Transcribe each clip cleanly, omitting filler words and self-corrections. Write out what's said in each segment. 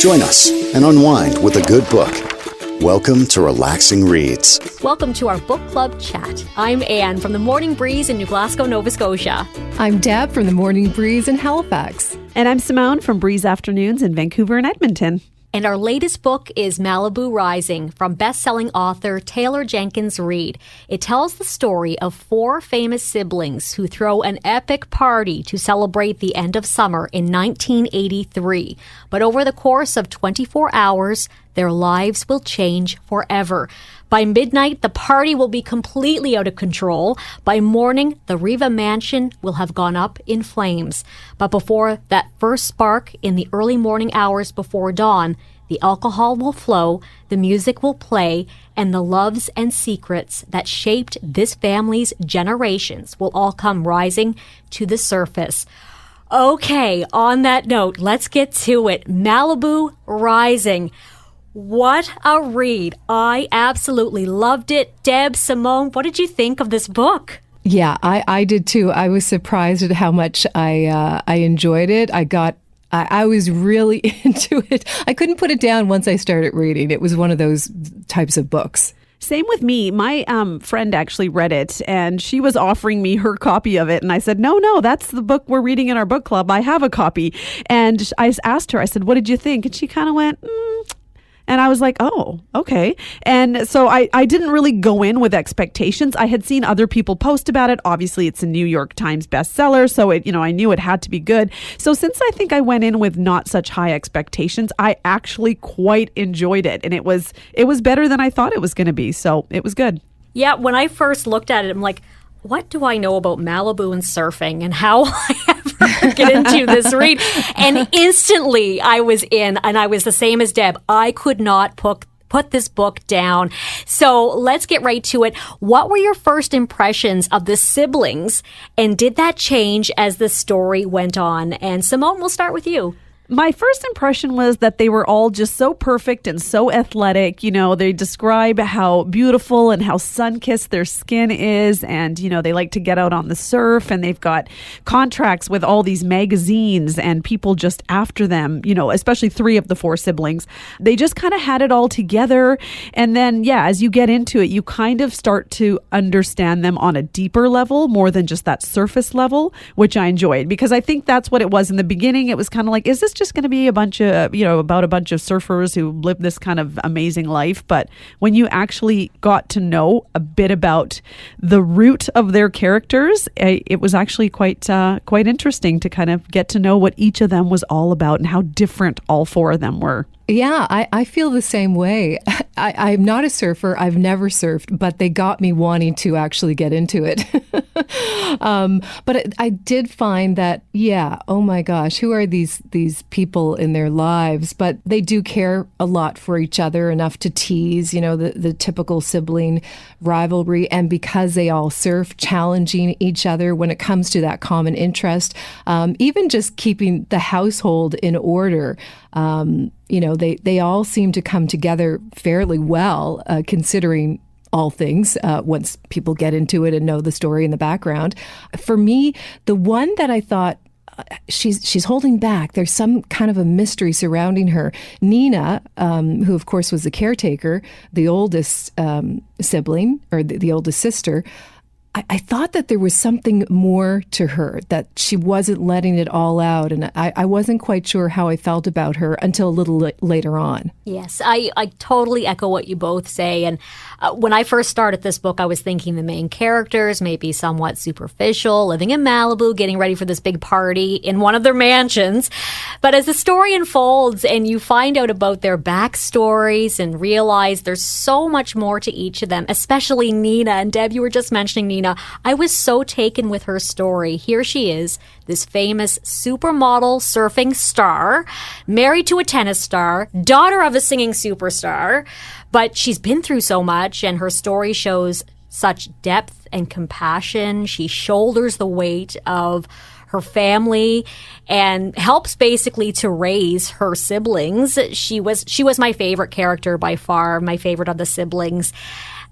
Join us and unwind with a good book. Welcome to Relaxing Reads. Welcome to our book club chat. I'm Anne from the Morning Breeze in New Glasgow, Nova Scotia. I'm Deb from the Morning Breeze in Halifax. And I'm Simone from Breeze Afternoons in Vancouver and Edmonton. And our latest book is Malibu Rising from best-selling author Taylor Jenkins Reid. It tells the story of 4 famous siblings who throw an epic party to celebrate the end of summer in 1983. But over the course of 24 hours, their lives will change forever. By midnight, the party will be completely out of control. By morning, the Riva mansion will have gone up in flames. But before that first spark in the early morning hours before dawn, the alcohol will flow, the music will play, and the loves and secrets that shaped this family's generations will all come rising to the surface. Okay, on that note, let's get to it. Malibu Rising. What a read. I absolutely loved it. Deb, Simone, what did you think of this book? Yeah, I did too. I was surprised at how much I enjoyed it. I was really into it. I couldn't put it down once I started reading. It was one of those types of books. Same with me. My friend actually read it, and she was offering me her copy of it. And I said, no, that's the book we're reading in our book club. I have a copy. And I asked her, I said, what did you think? And she kind of went, And I was like, oh, okay. And so I didn't really go in with expectations. I had seen other people post about it. Obviously, it's a New York Times bestseller, so I knew it had to be good. So since I think I went in with not such high expectations, I actually quite enjoyed it. And it was better than I thought it was going to be. So it was good. Yeah, when I first looked at it, I'm like, what do I know about Malibu and surfing and how will I ever get into this read? And instantly I was in, and I was the same as Deb. I could not put this book down. So let's get right to it. What were your first impressions of the siblings, and did that change as the story went on? And Simone, we'll start with you. My first impression was that they were all just so perfect and so athletic. They describe how beautiful and how sun-kissed their skin is. And, they like to get out on the surf, and they've got contracts with all these magazines and people just after them, especially 3 of the 4 siblings. They just kind of had it all together. And then, as you get into it, you kind of start to understand them on a deeper level, more than just that surface level, which I enjoyed, because I think that's what it was in the beginning. It was kind of like, is this just going to be a bunch of, about a bunch of surfers who live this kind of amazing life? But when you actually got to know a bit about the root of their characters, it was actually quite interesting to kind of get to know what each of them was all about and how different all 4 of them were. Yeah, I feel the same way. I'm not a surfer. I've never surfed, but they got me wanting to actually get into it. But I did find that, oh my gosh, who are these people in their lives? But they do care a lot for each other, enough to tease, the typical sibling rivalry. And because they all surf, challenging each other when it comes to that common interest, even just keeping the household in order. They all seem to come together fairly well, considering all things, once people get into it and know the story in the background. For me, the one that I thought, she's holding back. There's some kind of a mystery surrounding her. Nina, who of course was the caretaker, the oldest sibling, or the oldest sister, I thought that there was something more to her, that she wasn't letting it all out. And I wasn't quite sure how I felt about her until a little later on. Yes, I totally echo what you both say. And when I first started this book, I was thinking the main characters may be somewhat superficial, living in Malibu, getting ready for this big party in one of their mansions. But as the story unfolds and you find out about their backstories and realize there's so much more to each of them, especially Nina. And Deb, you were just mentioning Nina. I was so taken with her story. Here she is, this famous supermodel surfing star, married to a tennis star, daughter of a singing superstar, but she's been through so much, and her story shows such depth and compassion. She shoulders the weight of her family and helps basically to raise her siblings. She was my favorite character by far, my favorite of the siblings.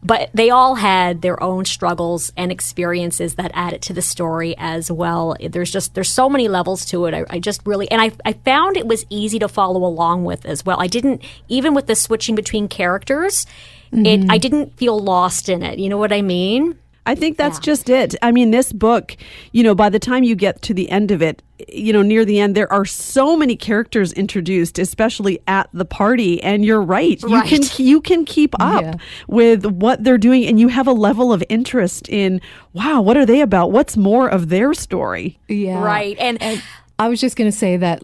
But they all had their own struggles and experiences that added to the story as well. There's so many levels to it. I just really, and I found it was easy to follow along with as well. I didn't, even with the switching between characters, I didn't feel lost in it. You know what I mean? I think that's just it. I mean, this book, by the time you get to the end of it, near the end, there are so many characters introduced, especially at the party. And you're right. You can keep up with what they're doing, and you have a level of interest in, wow, what are they about? What's more of their story? Yeah. Right. And I was just going to say that,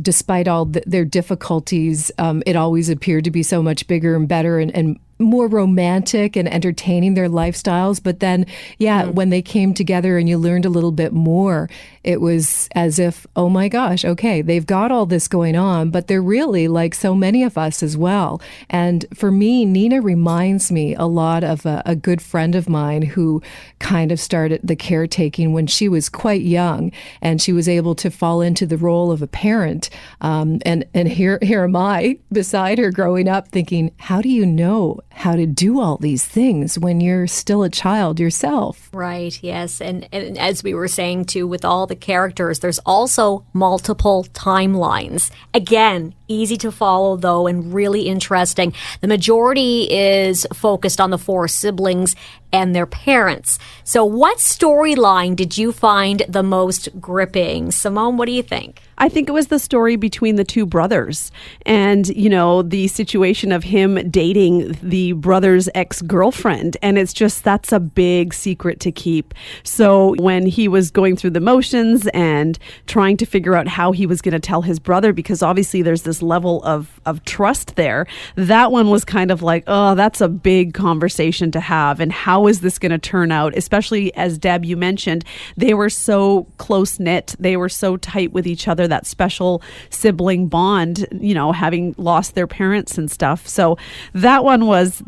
despite all their difficulties, it always appeared to be so much bigger and better and more romantic and entertaining, their lifestyles. But then, when they came together and you learned a little bit more, it was as if, oh my gosh, okay, they've got all this going on, but they're really like so many of us as well. And for me, Nina reminds me a lot of a good friend of mine who kind of started the caretaking when she was quite young, and she was able to fall into the role of a parent. And here am I beside her growing up thinking, how do you know how to do all these things when you're still a child yourself? Right, yes. And as we were saying too, with all the characters, there's also multiple timelines. Again, easy to follow though, and really interesting. The majority is focused on the 4 siblings and their parents. So what storyline did you find the most gripping? Simone, what do you think? I think it was the story between the 2 brothers and, the situation of him dating the brother's ex-girlfriend. And it's just, that's a big secret to keep. So when he was going through the motions and trying to figure out how he was going to tell his brother, because obviously there's this level of trust there, that one was kind of like, oh, that's a big conversation to have. And how is this going to turn out? Especially as Deb, you mentioned, they were so close-knit. They were so tight with each other, that special sibling bond, having lost their parents and stuff. So that one was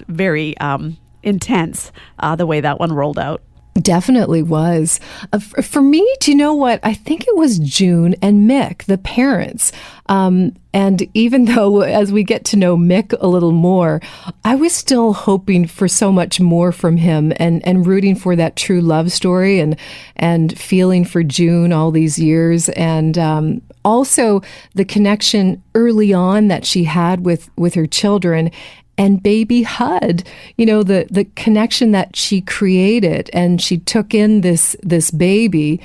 very intense, the way that one rolled out. Definitely was. For me, do you know what? I think it was June and Mick, the parents. And even though as we get to know Mick a little more, I was still hoping for so much more from him and rooting for that true love story and feeling for June all these years. And also the connection early on that she had with her children. And baby Hud, the connection that she created, and she took in this baby.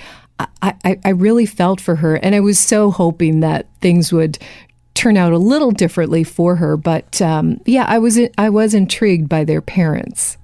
I really felt for her, and I was so hoping that things would turn out a little differently for her. But I was intrigued by their parents.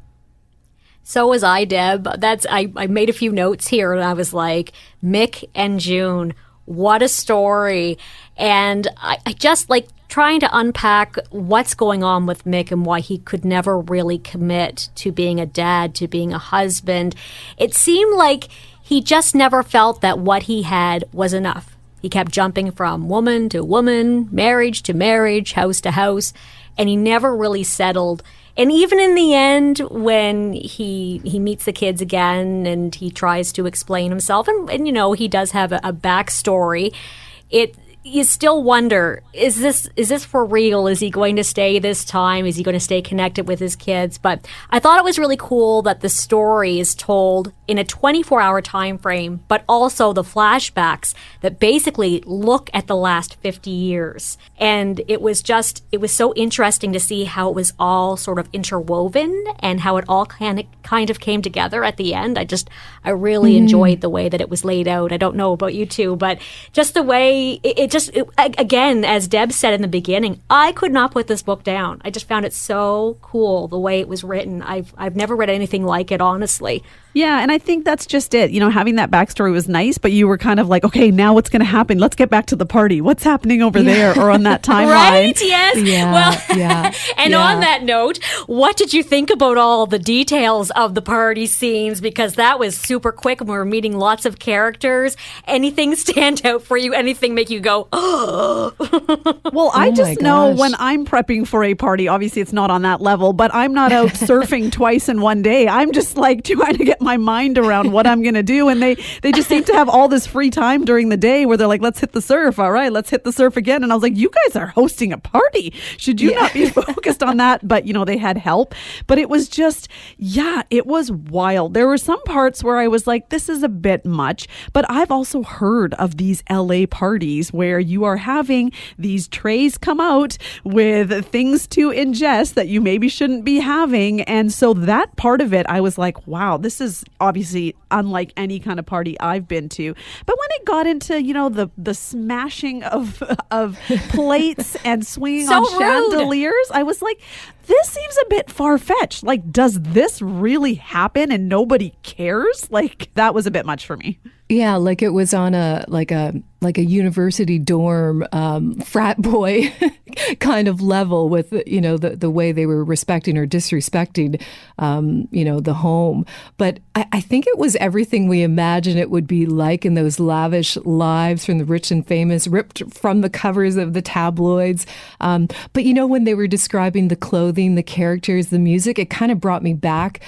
So was I, Deb. I made a few notes here, and I was like, Mick and June, what a story. And I just like trying to unpack what's going on with Mick and why he could never really commit to being a dad, to being a husband. It seemed like he just never felt that what he had was enough. He kept jumping from woman to woman, marriage to marriage, house to house, and he never really settled. And even in the end, when he meets the kids again and he tries to explain himself, and he does have a backstory, you still wonder, is this for real? Is he going to stay this time? Is he going to stay connected with his kids? But I thought it was really cool that the story is told in a 24-hour time frame, but also the flashbacks that basically look at the last 50 years. And it was so interesting to see how it was all sort of interwoven and how it all kind of came together at the end. I really enjoyed the way that it was laid out. I don't know about you two, but just the way again, as Deb said in the beginning, I could not put this book down. I just found it so cool the way it was written. I've never read anything like it, honestly. Yeah, and I think that's just it. Having that backstory was nice, but you were kind of like, okay, now what's going to happen? Let's get back to the party. What's happening over there or on that timeline? Right? Yes. Yeah. And on that note, what did you think about all the details of the party scenes? Because that was super quick and we were meeting lots of characters. Anything stand out for you? Anything make you go, oh? Well, I my just know gosh. when I'm prepping for a party, obviously it's not on that level, but I'm not out surfing twice in one day. I'm just like trying to get my mind around what I'm going to do. And they just seem to have all this free time during the day where they're like, let's hit the surf. All right, let's hit the surf again. And I was like, you guys are hosting a party. Should you not be focused on that? But, they had help. But it was just, it was wild. There were some parts where I was like, this is a bit much. But I've also heard of these LA parties where you are having these trays come out with things to ingest that you maybe shouldn't be having. And so that part of it, I was like, wow, this is obviously unlike any kind of party I've been to. But when it got into, the smashing of plates and swinging So on rude. chandeliers, I was like, this seems a bit far-fetched. Like, does this really happen and nobody cares? Like, that was a bit much for me. Yeah, like it was on a university dorm frat boy kind of level with the way they were respecting or disrespecting the home. But I think it was everything we imagine it would be like in those lavish lives from the rich and famous, ripped from the covers of the tabloids. But when they were describing the clothing, the characters, the music, it kind of brought me back.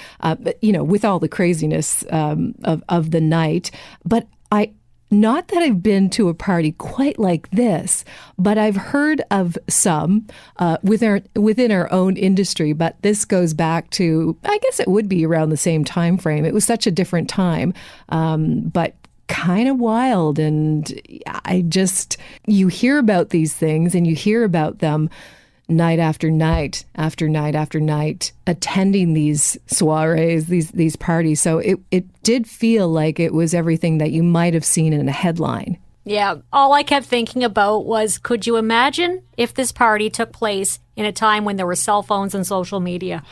With all the craziness of the night. But not that I've been to a party quite like this, but I've heard of some within our own industry. But this goes back to, I guess it would be around the same time frame. It was such a different time, but kind of wild. And you hear about these things and you hear about them night after night after night after night, attending these soirees, these parties. So it did feel like it was everything that you might have seen in a headline. Yeah, all I kept thinking about was, could you imagine if this party took place in a time when there were cell phones and social media?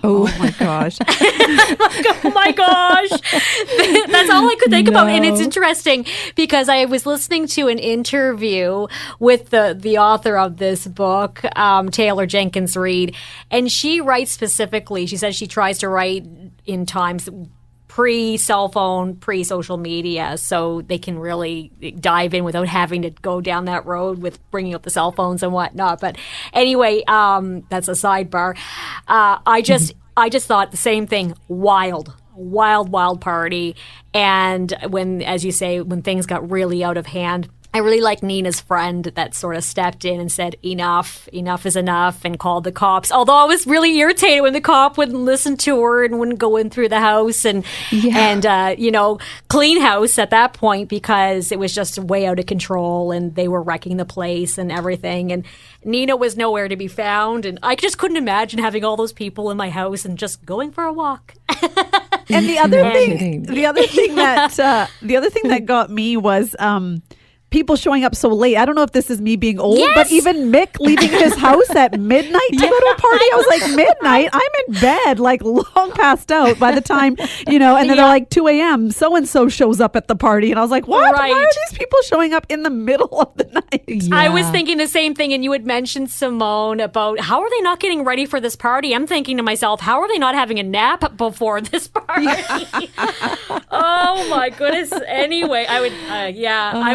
Oh my gosh. Oh my gosh. That's all I could think about. And it's interesting because I was listening to an interview with the author of this book, Taylor Jenkins Reid, and she writes specifically, she says she tries to write in times pre-cell phone, pre-social media, so they can really dive in without having to go down that road with bringing up the cell phones and whatnot. But anyway, that's a sidebar. I just thought the same thing. Wild party. And when, as you say, when things got really out of hand, I really like Nina's friend that sort of stepped in and said, enough is enough, and called the cops. Although I was really irritated when the cop wouldn't listen to her and wouldn't go in through the house and clean house at that point, because it was just way out of control and they were wrecking the place and everything. And Nina was nowhere to be found. And I just couldn't imagine having all those people in my house and just going for a walk. And the other thing that got me was people showing up so late. I don't know if this is me being old, but even Mick leaving his house at midnight to go to a party. I was like, midnight? I'm in bed, like long passed out by the time, and then they're like 2 a.m. So-and-so shows up at the party. And I was like, what? Right. Why are these people showing up in the middle of the night? Yeah. I was thinking the same thing. And you had mentioned, Simone, about how are they not getting ready for this party? I'm thinking to myself, how are they not having a nap before this party? Oh my goodness. Anyway, I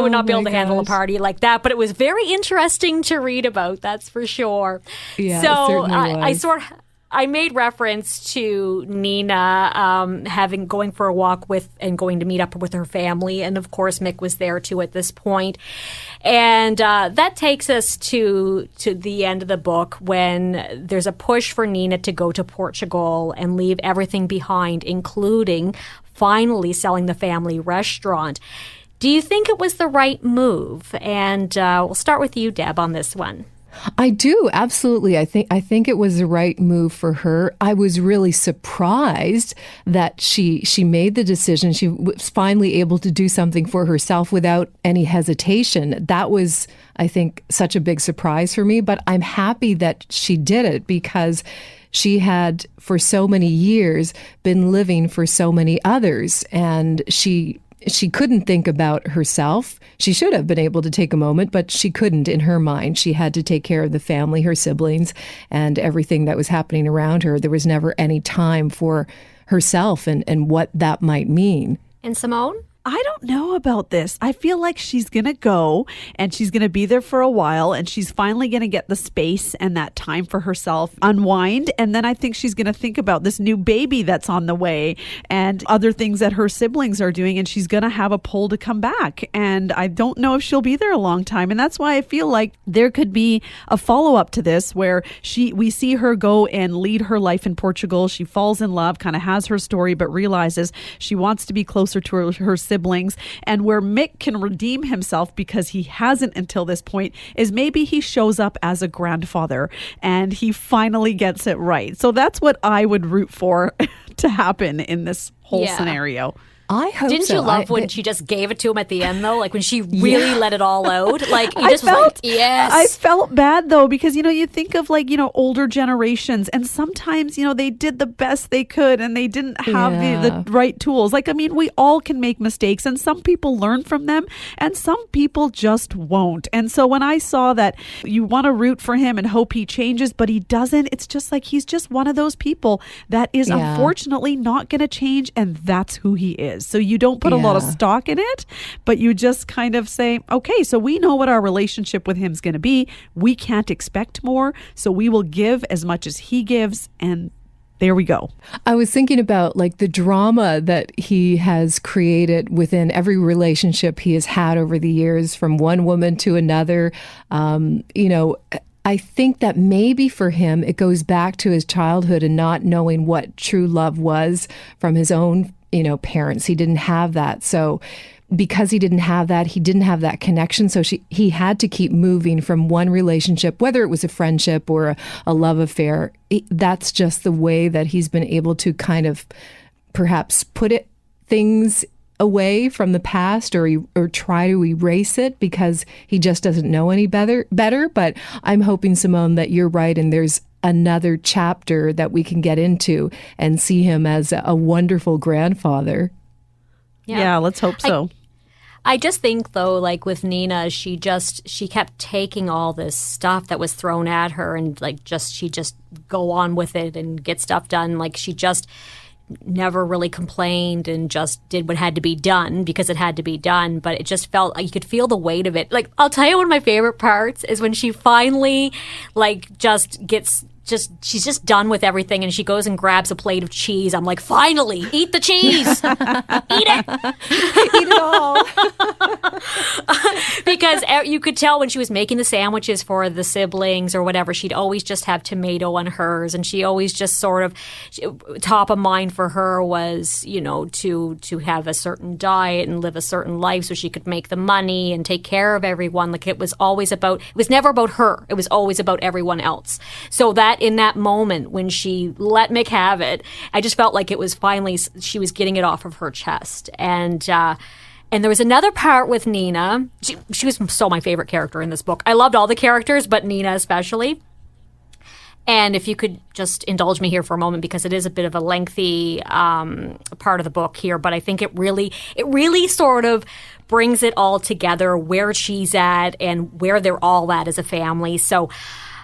would not be able to handle a party like that, but it was very interesting to read about, that's for sure. Yeah, so it certainly was. I made reference to Nina going for a walk with and going to meet up with her family, and of course Mick was there too at this point. And that takes us to the end of the book, when there's a push for Nina to go to Portugal and leave everything behind, including finally selling the family restaurant. Do you think it was the right move? And we'll start with you, Deb, on this one. I do, absolutely. I think it was the right move for her. I was really surprised that she made the decision. She was finally able to do something for herself without any hesitation. That was, I think, such a big surprise for me. But I'm happy that she did it, because she had for so many years been living for so many others, and she couldn't think about herself. She should have been able to take a moment, but she couldn't in her mind. She had to take care of the family, her siblings, and everything that was happening around her. There was never any time for herself and what that might mean. And Simone? I don't know about this. I feel like she's going to go and she's going to be there for a while and she's finally going to get the space and that time for herself, unwind. And then I think she's going to think about this new baby that's on the way and other things that her siblings are doing. And she's going to have a pull to come back. And I don't know if she'll be there a long time. And that's why I feel like there could be a follow-up to this where we see her go and lead her life in Portugal. She falls in love, kind of has her story, but realizes she wants to be closer to her siblings, and where Mick can redeem himself because he hasn't until this point is maybe he shows up as a grandfather and he finally gets it right. So that's what I would root for to happen in this whole scenario. I hope Didn't so. you love when she just gave it to him at the end, though? Like when she really let it all out? Like he just was like, yes. I felt bad, though, because, you think of like, older generations and sometimes, they did the best they could and they didn't have the right tools. Like, I mean, we all can make mistakes and some people learn from them and some people just won't. And so when I saw that you want to root for him and hope he changes, but he doesn't, it's just like he's just one of those people that is unfortunately not going to change, and that's who he is. So you don't put a lot of stock in it, but you just kind of say, okay, so we know what our relationship with him is going to be. We can't expect more. So we will give as much as he gives. And there we go. I was thinking about like the drama that he has created within every relationship he has had over the years, from one woman to another. I think that maybe for him, it goes back to his childhood and not knowing what true love was from his own parents. He didn't have that. So because he didn't have that, he didn't have that connection. So he had to keep moving from one relationship, whether it was a friendship or a love affair. That's just the way that he's been able to kind of perhaps put things away from the past or try to erase it because he just doesn't know any better. But I'm hoping, Simone, that you're right and there's another chapter that we can get into and see him as a wonderful grandfather. Yeah, let's hope so. I just think, though, like with Nina, she kept taking all this stuff that was thrown at her and she just go on with it and get stuff done. Like she just never really complained and just did what had to be done because it had to be done. But it just felt like you could feel the weight of it. Like, I'll tell you, one of my favorite parts is when she finally she's just done with everything and she goes and grabs a plate of cheese. I'm like, finally, eat the cheese. Eat it. Eat it all. Because you could tell when she was making the sandwiches for the siblings or whatever, she'd always just have tomato on hers. And she always just sort of, top of mind for her was, to have a certain diet and live a certain life so she could make the money and take care of everyone. Like it was never about her. It was always about everyone else. So that in that moment when she let Mick have it, I just felt like it was finally, she was getting it off of her chest. And there was another part with Nina. She was so my favorite character in this book. I loved all the characters, but Nina especially. And if you could just indulge me here for a moment, because it is a bit of a lengthy part of the book here, but I think it really sort of brings it all together, where she's at and where they're all at as a family. So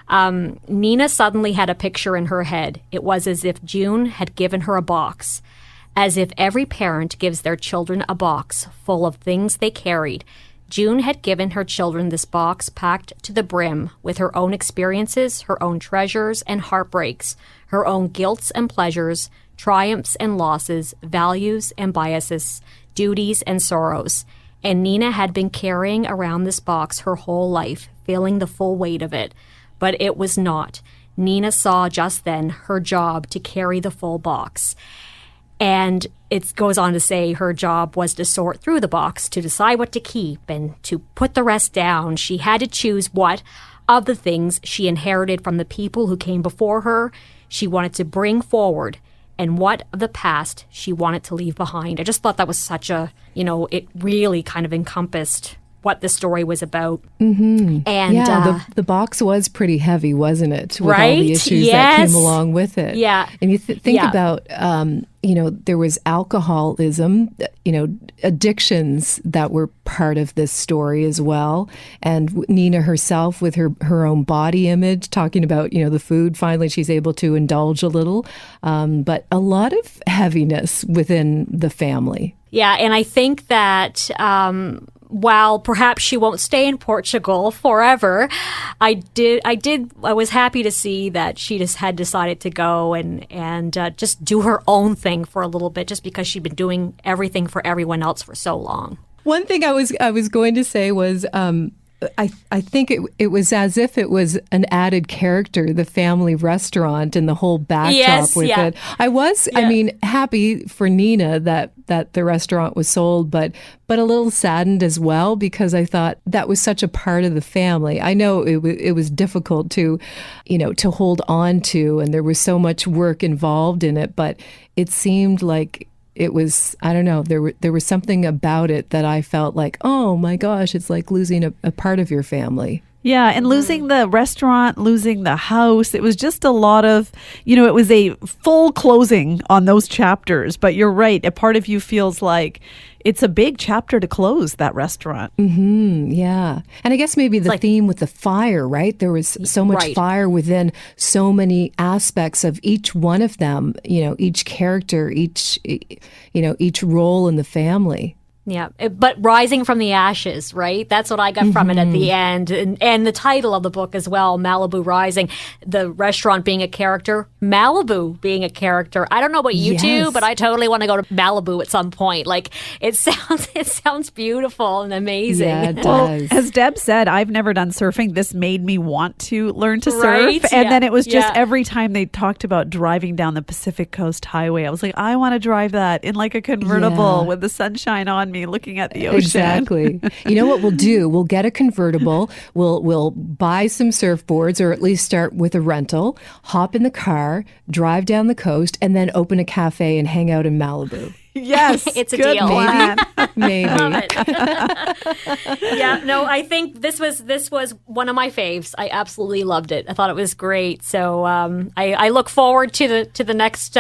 Nina suddenly had a picture in her head. It was as if June had given her a box, as if every parent gives their children a box full of things they carried. June had given her children this box packed to the brim with her own experiences, her own treasures and heartbreaks, her own guilts and pleasures, triumphs and losses, values and biases, duties and sorrows. And Nina had been carrying around this box her whole life, feeling the full weight of it. But it was not. Nina saw just then her job to carry the full box. And it goes on to say her job was to sort through the box, to decide what to keep and to put the rest down. She had to choose what of the things she inherited from the people who came before her she wanted to bring forward, and what of the past she wanted to leave behind. I just thought that was such a, it really kind of encompassed what the story was about. Mm-hmm. And the box was pretty heavy, wasn't it? With right? all the issues that came along with it. Yeah. And you think about, there was alcoholism, addictions that were part of this story as well. And Nina herself with her own body image, talking about, the food, finally she's able to indulge a little. But a lot of heaviness within the family. Yeah, and I think that while perhaps she won't stay in Portugal forever, I was happy to see that she just had decided to go and just do her own thing for a little bit, just because she'd been doing everything for everyone else for so long. One thing I was going to say was, I think it was as if it was an added character, the family restaurant and the whole backdrop with it. I was, happy for Nina that the restaurant was sold, but a little saddened as well, because I thought that was such a part of the family. I know it was difficult to hold on to, and there was so much work involved in it, but it seemed like it was, I don't know, there was something about it that I felt like, oh my gosh, it's like losing a part of your family. Yeah, and losing the restaurant, losing the house. It was just a lot of, it was a full closing on those chapters. But you're right. A part of you feels like it's a big chapter to close, that restaurant. Mm-hmm, yeah. And I guess maybe the theme with the fire, right? There was so much fire within so many aspects of each one of them, each character, each role in the family. Yeah, but rising from the ashes, right? That's what I got from it at the end. And the title of the book as well, Malibu Rising, the restaurant being a character, Malibu being a character. I don't know about you two, but I totally want to go to Malibu at some point. Like, it sounds beautiful and amazing. Yeah, it does. Well, as Deb said, I've never done surfing. This made me want to learn to surf. And then it was just every time they talked about driving down the Pacific Coast Highway, I was like, I want to drive that in like a convertible with the sunshine on me, looking at the ocean. Exactly. You know what we'll do? We'll get a convertible. We'll buy some surfboards, or at least start with a rental, hop in the car, drive down the coast, and then open a cafe and hang out in Malibu. Yes, it's a good deal. Plan. Maybe. Love it. Yeah, no, I think this was one of my faves. I absolutely loved it. I thought it was great. So I look forward to the next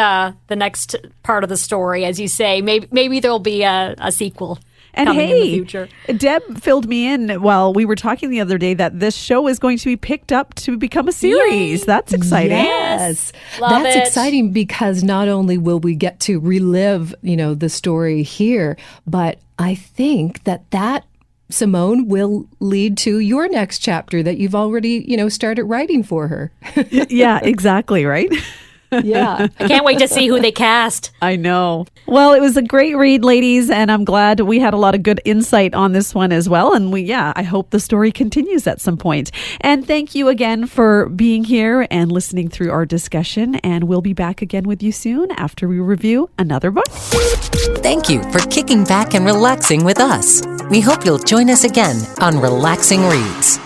part of the story, as you say. Maybe there'll be a sequel. And coming in the future. Deb filled me in while we were talking the other day that this show is going to be picked up to become a series. Yay. That's exciting. Yes. Love That's it. exciting, because not only will we get to relive, the story here, but I think that Simone will lead to your next chapter that you've already, started writing for her. Yeah, exactly, right? Yeah. I can't wait to see who they cast. I know. Well, it was a great read, ladies, and I'm glad we had a lot of good insight on this one as well. And I hope the story continues at some point. And thank you again for being here and listening through our discussion. And we'll be back again with you soon after we review another book. Thank you for kicking back and relaxing with us. We hope you'll join us again on Relaxing Reads.